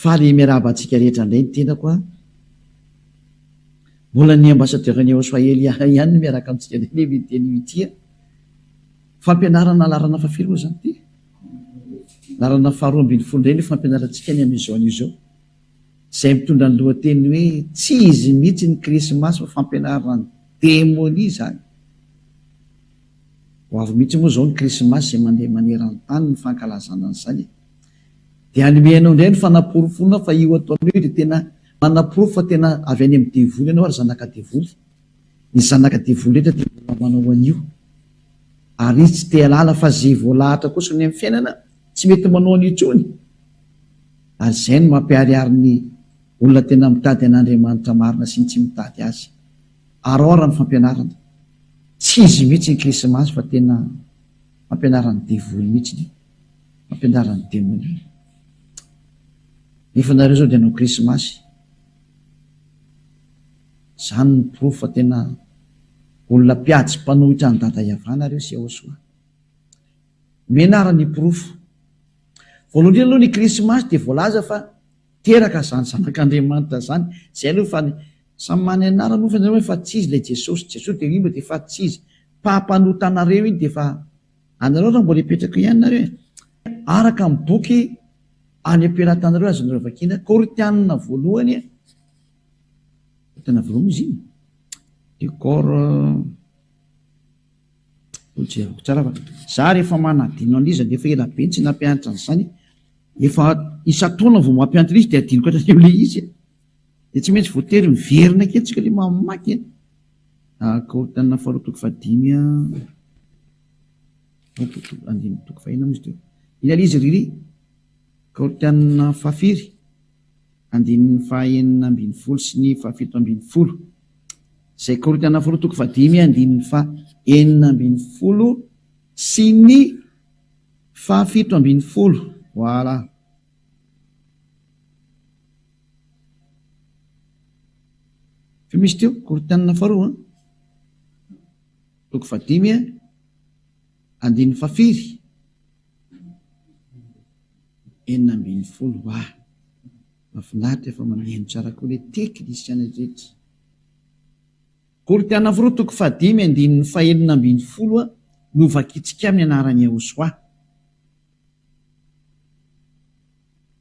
faly miarahaba antsika rehetra indray ny tena koa mbola ny ambassadeur-ny Israely ihany miaraka amintsika indray ny teny itia fampianarana larana fahafiry zany ty larana faharoa ambin'ny folo indray ny fampianarantsika ny amin'izao an'izao izay mitondra ny lohateny hoe tsy izy mihitsy ny krismasy fa fampianarana ny démonie zany ho avy mihitsy moa zao ny krismasy izay mandeha maneran-tany ny fankalazana an'izany dia anomeanao indray ny fanaporofona fa io ataonao io dia tena manaporofo fa tena avy any amin'ny devoly ianao ary zanaka devoly ny zanaka devoly rehetra dia mbola manao an'io ary izy tsy te halala fa zay voalahatra kosa ny amin'ny fiainana tsy mety manao an'intsony ary izay no mampiharihary ny olona tena mitady an'Andriamanitra marina sy ny tsy mitady azy araora ny fampianarana tsy izy mihitsy ny krismasy fa tena fampianarany devoly mihitsy ny fampianarany démonie nefa nareo zao dia anao krismasy zany ny porofo fa tena olona mpiady sy mpanohitra ny dada iavana reo sy ahosoa menarany porofo voalohany aloha ny krismasy dia voalaza fa teraka zany zanak'Andriamanitra zany zay aloha fa samy many anarana fa hoe fa tsy izy ilay Jesosy dia imba dia fa tsy izy mpampanotana-nareo iny dia fa anareo raha mbola hipetraka ihany nareo araka amin'ny boky any am-pelatanareo azonareo vakiana Korinthianina voalohany tena voalohany izy iny décor tsara fa za rehefa manadino an'izy dia efa ela be tsy nampianatra an'izany efa isa-taona vao mampianatra izy dia adinoko hatrany amin'ilay izy dia tsy maintsy voatery miverina kely tsika ilay mamaky Korinthianina faharoa toko fahadimy andiny toko fahina moa izy teo ilay izy riry Korinthianina fahafiry andininy fahaenina ambin'ny folo sy ny fahafito ambin'ny folo izay Korinthianina faharoa toko fahadimy andininy fahaenina ambin'ny folo sy ny fahafito ambin'ny folo voilà fa misy teo Korinthianina faharoa toko fahadimy andininy fahafiry enina ambin'ny folo mahafinaritra efa mameno tsara koa ilay teknisiana rehetra Korinthianina faharoa toko fahadimy andininy fahaenina ambin'ny folo no vakitsika amin'ny anarany Ahosoa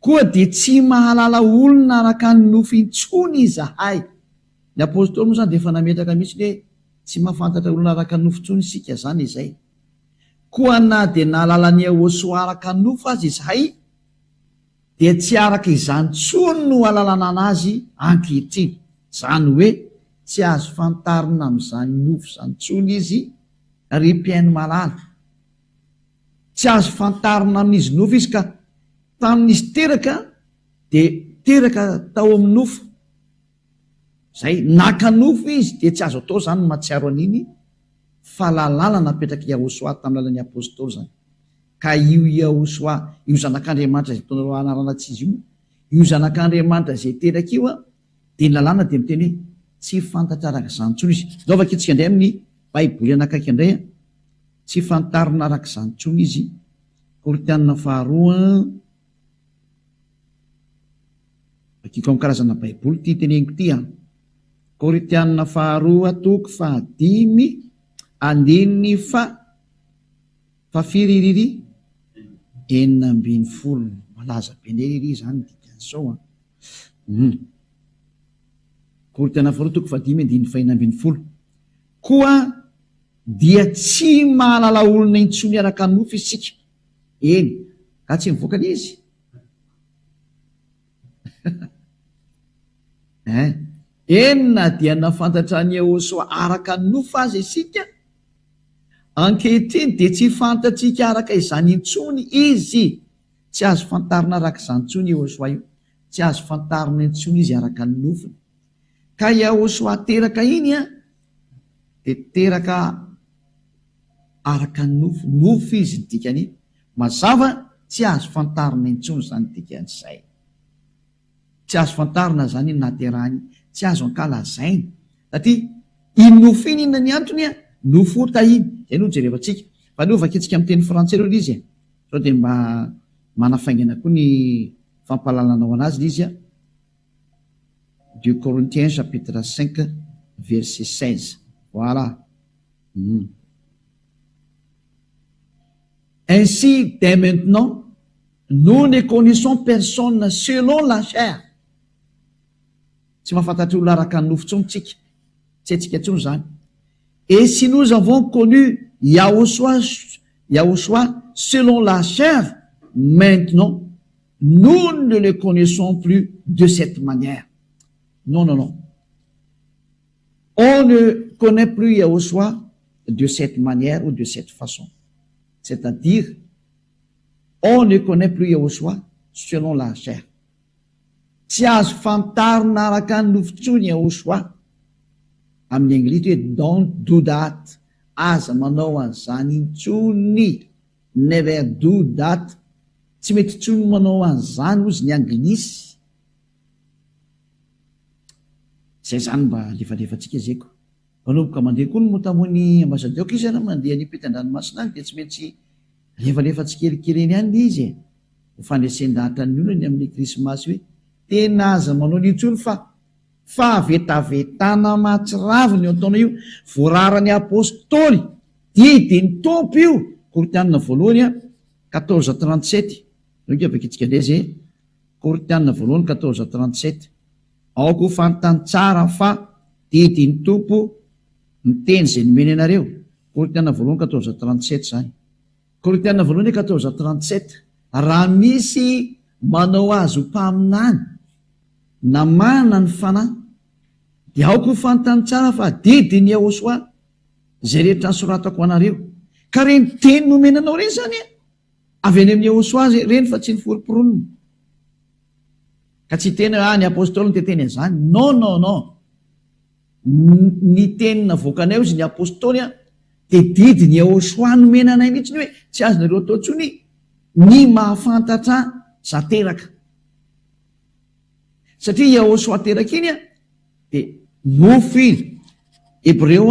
koa dia tsy mahalala olona araka ny nofo intsony izahay ny apôstôly moa zany dia efa nametraka mihitsy hoe tsy mahafantatra olona araka ny nofo intsony isika zany izay koa na dia nahalalany Ahosoa araka ny nofo azy izahay dia tsy araka izany tsony no alalana anazy ankehitriny zany hoe tsy azo fantarina amin'izany nofo izany tsony izy ry mpiaino malala tsy azo fantarina amin'izy nofo izy ka tamin'izy teraka dia teraka tao amin'ny nofo zay naka nofo izy dia tsy azo atao zany matsiaro an'iny fahalalana napetraka i Ahosoa tamin'ny lalan'ny apôstôly zany ka io Ahosoa io zanak'Andriamanitra izay taonareo anarana tsy izy io zanak'Andriamanitra izay teraka io dia ny lalàna dia miteny hoe tsy fantatra araka izany tsony izy zao vakitsika indray amin'ny baiboly anakaiky indray tsy fantarina araka izany tsony izy Korinthianina faharoa akiko amin'ny karazana baiboly ty teneniko ty Korinthianina faharoa toko fahadimy andininy fahafiry riry enina ambin'ny folo malaza be ndray riry zany dikan'izao Korinthianina faharoa toko fahadimy andininy fahaenina ambin'ny folo koa dia tsy mahalala olona intsony araka ny nofo isika eny ka tsy mivoaka ny izy enina dia nafantatra ny Ahosoa araka ny nofo azy isika ankehitriny dia tsy fantatsika araka izany intsony izy tsy azo fantarina araka izany intsony Ahosoa io tsy azo fantarina intsony izy araka ny nofony ka i Ahosoa teraka iny dia teraka araka ny nofo izy ny dikany mazava tsy azo fantarina intsony zany dikan'izay tsy azo fantarina zany iny naterahany tsy azo ankalazaina satria iny nofo iny inona ny antony nofo tahiny zay no jerevantsika fa nio vakitsika amin'ny teny frantsay reo izy sao dia mba manafaingana koa ny fampalalanao anazy izy a 2 Corinthiens chapitre 5 verset 16. Voilà. Ainsi, dès maintenant, nous ne connaissons personne selon la chair. Tsy mahafantatry olona araka ny nofo tsony tsika, tsy haitsika tsony zany. Et si nous avons connu Yahushua selon la chair, maintenant, nous ne le connaissons plus de cette manière. Non, non, non. On ne connaît plus Yahushua de cette manière ou de cette façon. C'est-à-dire, on ne connaît plus Yahushua selon la chair. Tsy azo fantarina araka ny nofon-tsony Yahushua. Amin'ny anglisy hoe don't do that. Aza manao an'izany intsony. Never do that. Tsy mety tsony manao an'izany ozy ny anglisy. Zay zany mba lefalefantsika zay ko. Manomboka mandeha koa ny motamony ambassadeur izy ana mandeha ny ampitan-dranomasina any dia tsy maintsy lefalefantsika kelikely ihany izy. Ho fandraisan-dahatra ny olona ny amin'ny krismasy hoe tena aza manao n'intsony fa vetavetana mahatsiraviny eo ataona io voararany apôstôly didiny tompo io. Korinthianina voalohany 14:37. Noka vakitsika ndray zay. Korinthianina voalohany 14:37. Aoko fantany tsara fa didiny tompo miteny zay nomeny anareo. Korinthianina voalohany 14:37 zany. Korinthianina voalohany 14:37. Raha misy manao azo mpaminany na mana ny fanahy dia aoko fantany tsara fa didiny Yahushua zay rehetra soratako anareo. Ka reny teny nomenanao reny zany avy any amin'ny Yahushua reny fa tsy ny foroporonina. Ka tsy tena ny apôstôly ny teteny an'izany. Non, non, non. Ny tenina voakanay izy ny apôstôly dia didiny Yahushua nomenanay mihitsy hoe tsy azonareo atao tsony ny mahafantatra za teraka. Satria Yahushua teraka iny dia nofo iny. Hébreu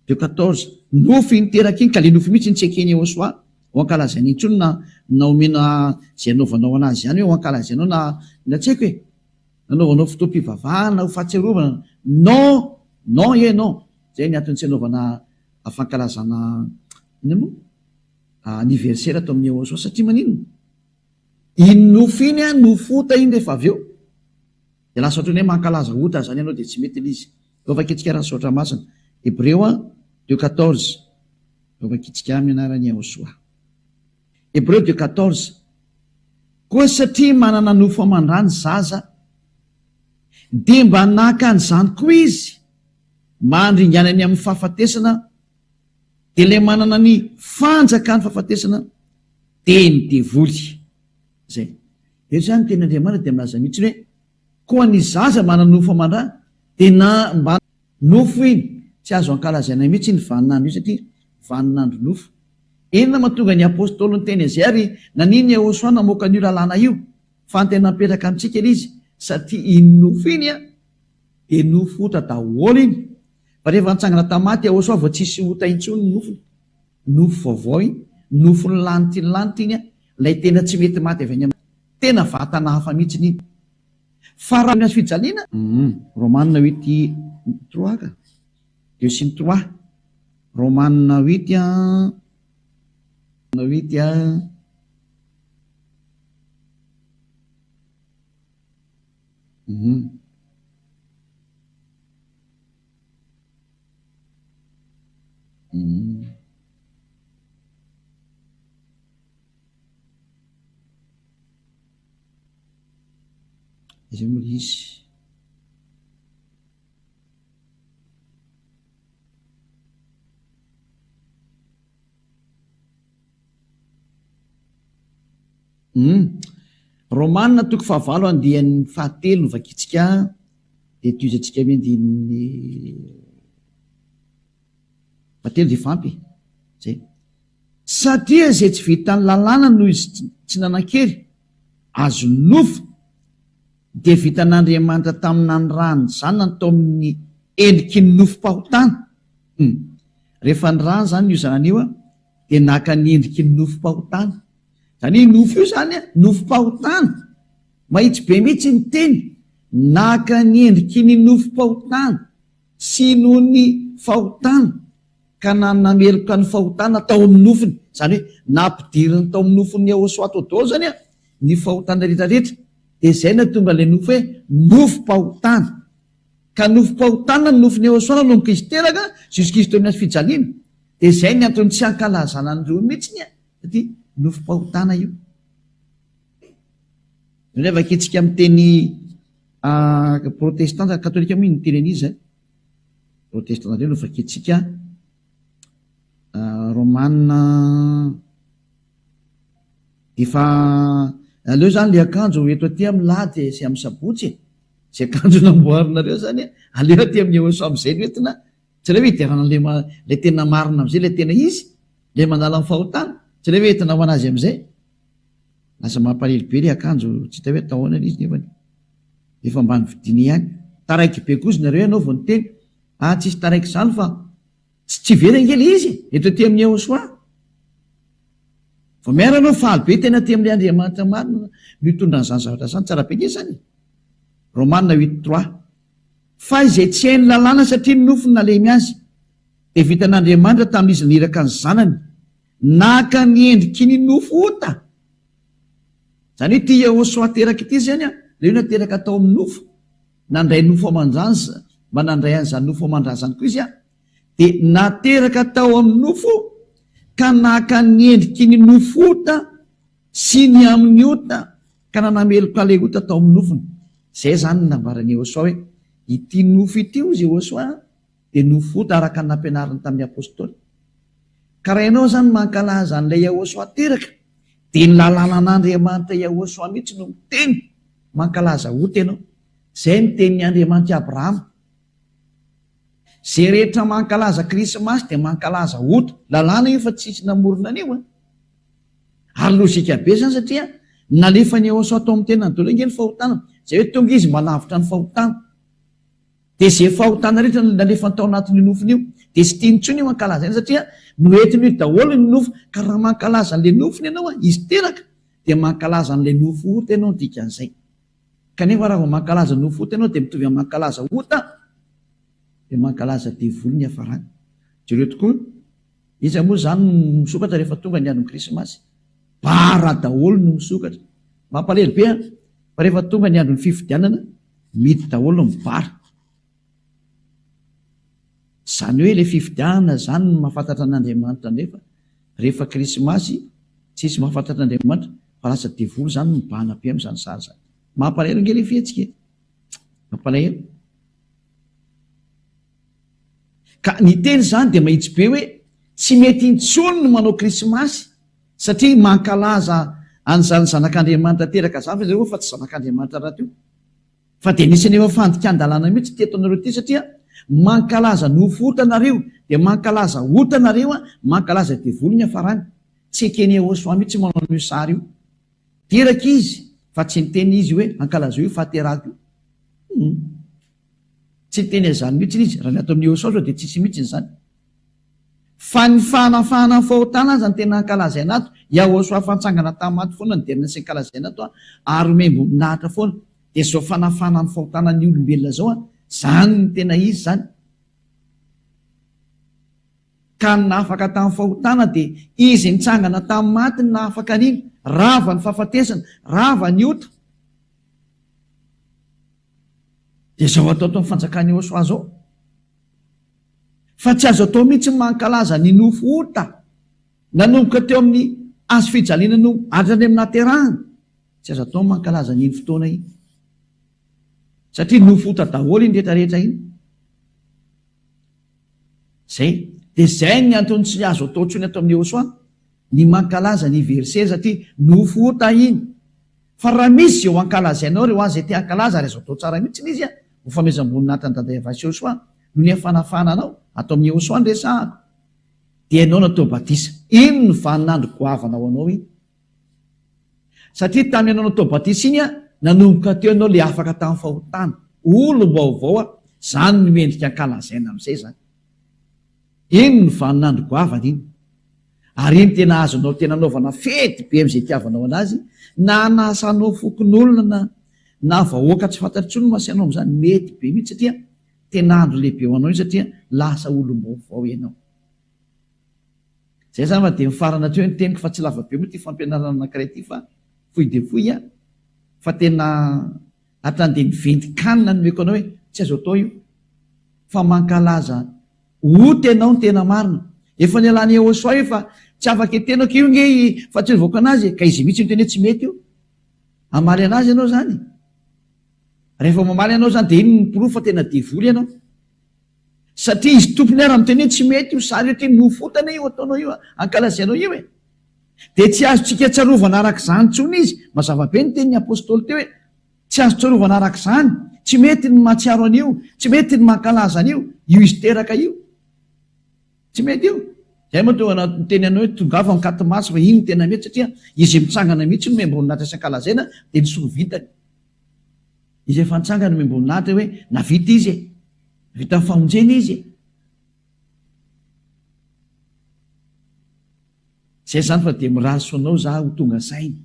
2:14. Nofo iny teraka iny ka le nofo mihitsy ny tsy ekeny Yahushua. Ho ankalazany intsony na omena zay anaovanao anazy ihany hoe ho ankalazainao na tsy haiko hoe nanaovanao fotoam-pivavahana ho fahatsiarovana. Non, non e non. Zay ny antony tsy anaovana fankalazana anniversaire atao amin'ny Yahushua satria manino? Iny nofo iny nofota iny rehefa avy eo. Dia lasa ohatrany hoe mankalaza ota zany ianao dia tsy mety il'izy. Eo vakitsika raha saotra masina. Hébreu 2:14. Eo vakitsika amin'ny anaran'ny Yahushua. Hébreu 2:14. Koa satria manana nofo aman-drany zaza dia mba naka an'izany koa izy mandringanany amin'ny fahafatesana dia ilay manana ny fanjaka ny fahafatesana dia ny devoly. Zay. Eo zany ten'Andriamanitra dia milaza mihitsy hoe koa ny zaza manana nofo aman-drany dia mba nofo iny tsy azo ankalazaina mihitsy ny vaninandro io satria vaninandro nofo. Inona mahatonga ny apôstôly ny teny izay ary nanino Yahushua namoaka an'io lalàna io fa ny tena napetraka amintsika izy satria iny nofo iny dia nofo ota daholo iny. Fa rehefa nitsangana tamaty Yahushua vao tsisy ota intsony ny nofony. Nofo vaovao iny, nofo ny lanitra iny ilay tena tsy mety maty avy any amin'ny tena vatana hafa mihitsy iny. Fa raha ny fijaliana Romanina 8:3 ka 2:3. Romanina 8 Izay moa izy. Romanina 9:7 no vakitsika dia toizantsika mendy 7 dia fampy zay. Satria zay tsy vitany lalàna noho izy tsy nanan-kery azo nofo dia vitan'Andriamanitra tamin'ny rany zany natao amin'ny endriky ny nofom-pahotana. Rehefa ny rano zany io zanan'io dia naka ny endriky ny nofom-pahotana. Zany nofo io zany nofom-pahotana mahitsy be mihitsy ny teny naka ny endriky ny nofom-pahotana sy noho ny fahotana ka nameloka ny fahotana tao amin'ny nofiny, zany hoe nampidiriny tao amin'ny nofony Yahosoa tao daholo zany a ny fahotana rehetrarehetra, dia izay na tonga le nofo hoe nofom-pahotana. Ka nofom-pahotana ny nofony Yahosoa nanomboka izy teraka Jesokristo amin'ny fijaliana, dia izay ny antony tsy hankalazana an'ireo mihitsiny a satria nofom-pahotana io. Rehefa antsika amin'ny teny protestanta katolika moa ny teny an'izy protestanta reo no vakintsika Romanina efa aleo zany le akanjo eto aty milady sy amin'ny sabotsy zay akanjo namboarinareo zany aleo aty amin'ny Yahosoa amin'izay noentina tsy le hoe hiderana le tena marina amin'izay le tena izy le mandala amin'ny fahotana tsy le hoe entina ho anazy amin'izay lasa mampalely be le akanjo tsy hita hoe atahoana izy nefany efa ambany vidiny ihany taraiky be kozy nareo ianao vao ny teny tsisy taraiky zany fa tsy verangely izy eto aty amin'ny Yahosoa vao miara anao faly be tena aty amin'ny Andriamanitra marina mitondra n'izany zavatra zany tsara be sany. Romanina 8:3 fa izay tsy hainy lalàna satria ny nofony nalemy azy dia vitan'Andriamanitra tamin'izy niraka ny zanany naka ny endriky ny nofo ota. Zany hoe ty Yahosoa teraka ity zany le io nateraka tao amin'ny nofo nandray nofo aman-dranja mba nandray an'izany nofo aman-drazany koa izy dia nateraka tao amin'ny nofo ka naka ny endriky ny nofo ota sy ny amin'ny ota ka nanameloka le ota tao amin'ny nofony. Zay zany nambarany Yahosoa hoe ity nofo ity ozy Yahosoa dia nofo ota araka ny nampianariny tamin'ny apôstôly. Ka raha ianao zany mankalaza an'ilay Yahosoa teraka dia ny lalàna an'Andriamanitra Yahosoa mihitsy no miteny mankalaza ota ianao. Zay ny tenin'ny Andriamanitra Abrahama. Zay rehetra mankalaza Krismasy dia mankalaza ota. Lalàna io fa tsisy namorona anio ary lozika be zany satria nalefa ny Yahosoa tao amin'ny tenany daholo ange ny fahotana zay hoe tonga izy malavitra ny fahotana dia zay fahotana rehetra nalefa tao anatin'ny nofony io dia sy tiany intsony io mankalaza iny satria noentiny io daholo ny nofo. Ka raha mankalaza an'ilay nofony ianao izy teraka dia mankalaza an'ilay nofo ota ianao dikan'izay. Kanefa raha vao mankalaza nofo ota ianao dia mitovy amin'ny mankalaza ota dia mankalaza devoly ny hafarany. Jereo tokoa izy moa zany misokatra rehefa tonga ny andron'ny Krismasy bara daholo no misokatra. Mampalely be fa rehefa tonga ny andron'ny fifidianana midy daholo mibara. Zany hoe ilay fifidianana zany no mahafantatra an'Andriamanitra nefa rehefa Krismasy tsisy mahafantatra an'Andriamanitra fa lasa devoly zany mibahana be amin'izany sary zany. Mampalahelo nge le fihetsika mampalahelo. Ka ny teny zany dia mahitsy be hoe tsy mety intsony no manao Krismasy satria mankalaza an'izany zanak'Andriamanitra teraka zany fa zareo fa tsy zanak'Andriamanitra raha teo fa dia nisany efa fandikan-dalàna mihitsy teto anareo ty satria mankalaza nofo ota nareo dia mankalaza ota nareo mankalaza devoly ny hafarany. Tsy ekeny Yahosoa mihitsy manao io sary io teraka izy fa tsy niteny izy hoe ankalaza io fahateraka io tsy teny azany mihitsy izy raha ny ato amin'ny Yahosoa dia tsisy mihitsy zany fa ny fanafahana ny fahotana zany tena ankalaza anato. Yahosoa fantsangana tamaty foana ny derina sy ankalaza anato ary membo nahatra foana dia zao fanafahana ny fahotana ny olombelona zao zany ny tena izy zany. Ka ny nahafaka tamin'ny fahotana dia izy nitsangana tamin'ny maty ny nahafaka an'iny rava ny fahafatesana rava ny ota. Dia zao atao tao fanjakany Yahosoa zao fa tsy azo atao mihitsy mankalaza ny nofo ota nanomboka teo amin'ny azo fijaliana no adrany amin'ny naterahana. Tsy azo atao mankalaza n'iny fotoana iny satria nofo ota daholo iny rehetrarehetra iny zay. Dia zay ny antony tsy azo atao ntsony atao amin'ny Yahosoa ny mankalaza ny verset satria nofo ota iny. Fa raha misy eo ankalazainao reo azy ty ankalaza ary azo atao tsara mihitsy izy ho famezam-boninahitra ny daday avasy Yahosoa no ny hafanafana anao atao amin'ny Yahosoa ny resahako dia ianao natao batisa. Ino ny vaninandro goavanao anao iny satria tamin'ny ianao natao batisa iny nanomboka teo ianao le afaka tamin'ny fahotana olo vaovao zany no mendrika ankalazaina amin'izay zany. Ino ny vaninandro goavana iny ary iny tena azonao tena anaovana fety be amin'izay itiavanao anazy na anasanao fokon'olona na na vahoaka tsy fantatrony masianao am'zany mety be mihitsy satria tena andro lehibe ho anao io satria lasa olom-baovao ianao. Zay zany fa de mifarana teo ny teniko fa tsy lava be moa ty fampianarana anankiray ty fa fohy de fohy fa tena hatrany de miventy-kanina nomeko anao hoe tsy azo atao io fa mankalaza oty ianao ny tena marina efa ny alany Yehosoa io fa tsy afaka etenako io nge fa tsy nivoaka anazy ka izy mihitsy miteny hoe tsy mety io. Amaly anazy ianao zany, rehefa mamaly ianao zany de iny ny pirofo fa tena devoly ianao satria izy tompony ara miteny hoe tsy mety io sary ohatra nofotana io ataonao io ankalazainao io de tsy azotsika tsarovana arak'izany tsony izy. Mazava be ny tenin'ny apôstôly teo hoe tsy azo tsarovana arak'izany, tsy mety ny mahatsiaro an'io, tsy mety ny mankalaza an'io, io izy teraka io tsy mety io. Zay moa tonga ny teny anao hoe tongava mikaty maso fa iny tena mety satria izy mitsangana mihitsy no memboninaitra sy ankalazaina de ny soa vitany. Izy efa nitsangana memboninaitra hoe navita izy vita famonjena izy. Zay zany fa de miraso anao za ho tonga sainy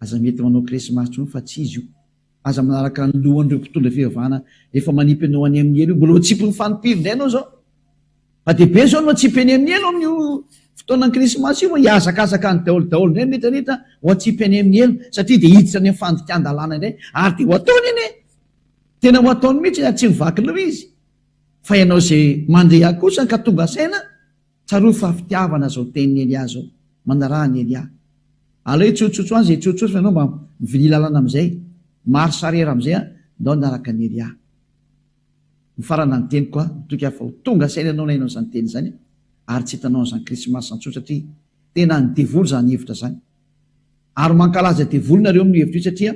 aza mety manao krisimasy tsony fa tsy izy io. Aza manaraka ny lohan'ireo mpitondra fivavahana efa manipy anao any amin'ny elo io mbola tsipy ny fanompiro ndray anao zao fa de be zao no atsipy any amin'ny elo amin'io fotoanany krisimasy io moa hiazakazaka ny daolo ndray rehetrarehetra ho atsipy any amin'ny elo satria de hiditra any amin'ny fandikan-dalàna indray ary de ho ataony iny tena ho ataony mihitsy tsy mivaky leo izy fa ianao zay mandeha kosa ka tonga saina tsaro fafitiavana zao tenin'ny Elia zao manarahany Elia aleo tsotsotso any zay tsotsotso fa ianao mba mivily lalana am'izay maro sarera am'izay ndao naraka ny Elia. Mifarana ny teny koa toka fa ho tonga saina ianao na ianao zany teny zany ary tsy hitanao zany krisimasy santsoa satria tena ny devoly zany hevitra zany ary mankalaza devoly nareo amin'ny hevitra io satria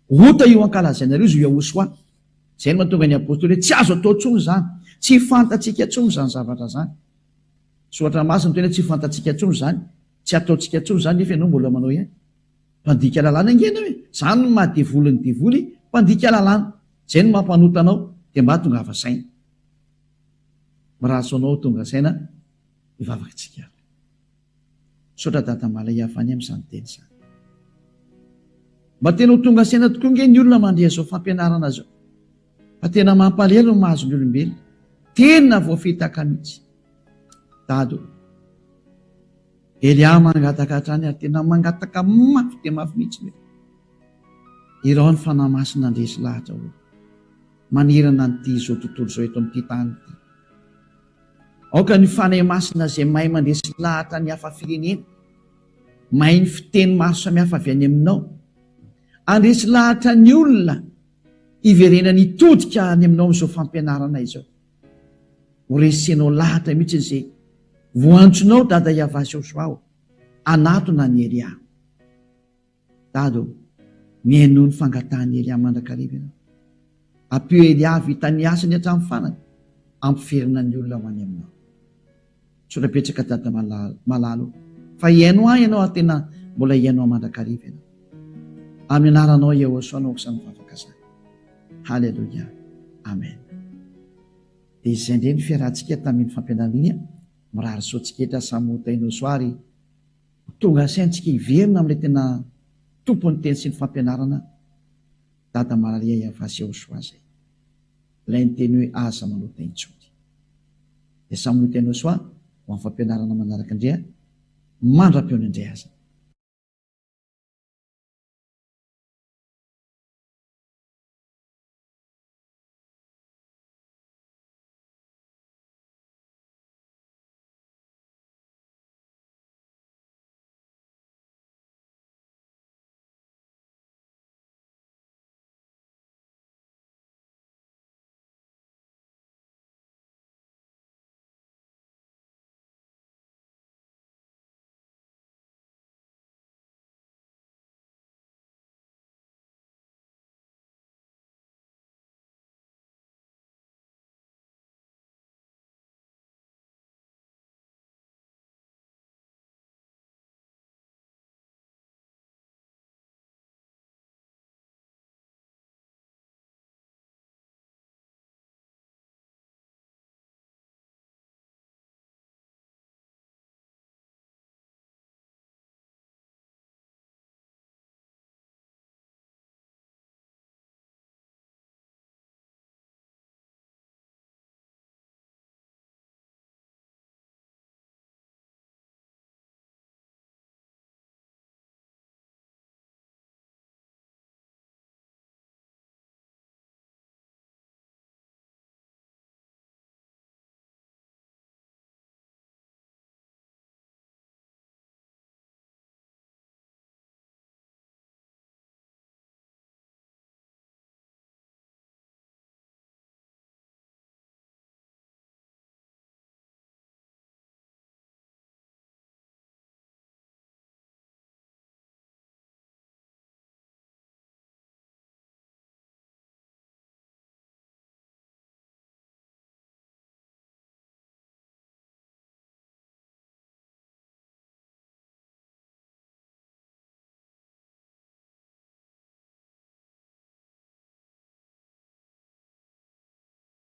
ota io ankalazainareo izy Yehosoa. Zay no mahatonga ny apôstôly hoe tsy azo atao tsony zany, tsy fantatsika tsony zany zavatra zany. Soatra masina tena tsy fantatsika tsony zany, tsy ataotsika tsony zany nefa ianao mbola manao ihany mpandika lalàna ingena hoe zany no mahadevoly ny devoly mpandika lalàna. Zay no mampanota anao de mba tonga ava saina miraso anao tonga saina ivavakatsika. Sotra data malay afany amin'izany teny zany mba tena ho tonga saina tokoa nge ny olona mandeha zao fampianarana zao fa tena mampalelo ny mahazo ny olombelona tena voafitaka mihitsy. Dado Elia mangataka hatrany ary tena mangataka mafy de mafy mihitsy hoe irao ny fanahy masina andresy lahatra olo manirana nyty zao tontolo zao eto amin'ity tany ity. Aoka ny fanahy masina zay mahay mandresy lahatra ny hafa firenena, mahay ny fiteny maro samihafa avy any aminao, andresy lahatra ny olona iverena nitodika any aminao amin'izao fampianarana izao. Horesenao lahatra mihitsy zay voantsonao dada Iavasy Yehosoa anatona ny Elia. Dado mihaino ny fangatahany Elia mandrakariva ianao. Ampio Elia vitany asany hatramin'ny fanany ampiferina ny olona ho any aminao. Sorapetraka dada malalo fa iaino ahy ianao tena mbola iaino mandrakariva ianao. Amin'ny anaranao Yehosoa anao samy vavaka zany. Halleluja. Amen. De izay ndray ny fiarahantsika tamin'ny fampianarana mirary soatsiketra samy hotainao soary tonga saintsika hiverina amin'ilay tena tompony teny sy ny fampianarana dada Maria Iavasy Yehosoa zay ilay ny teny hoe aza manota intsony de samy hotainao soa ho amin'ny fampianarana manaraka indray mandra-peona indray aza.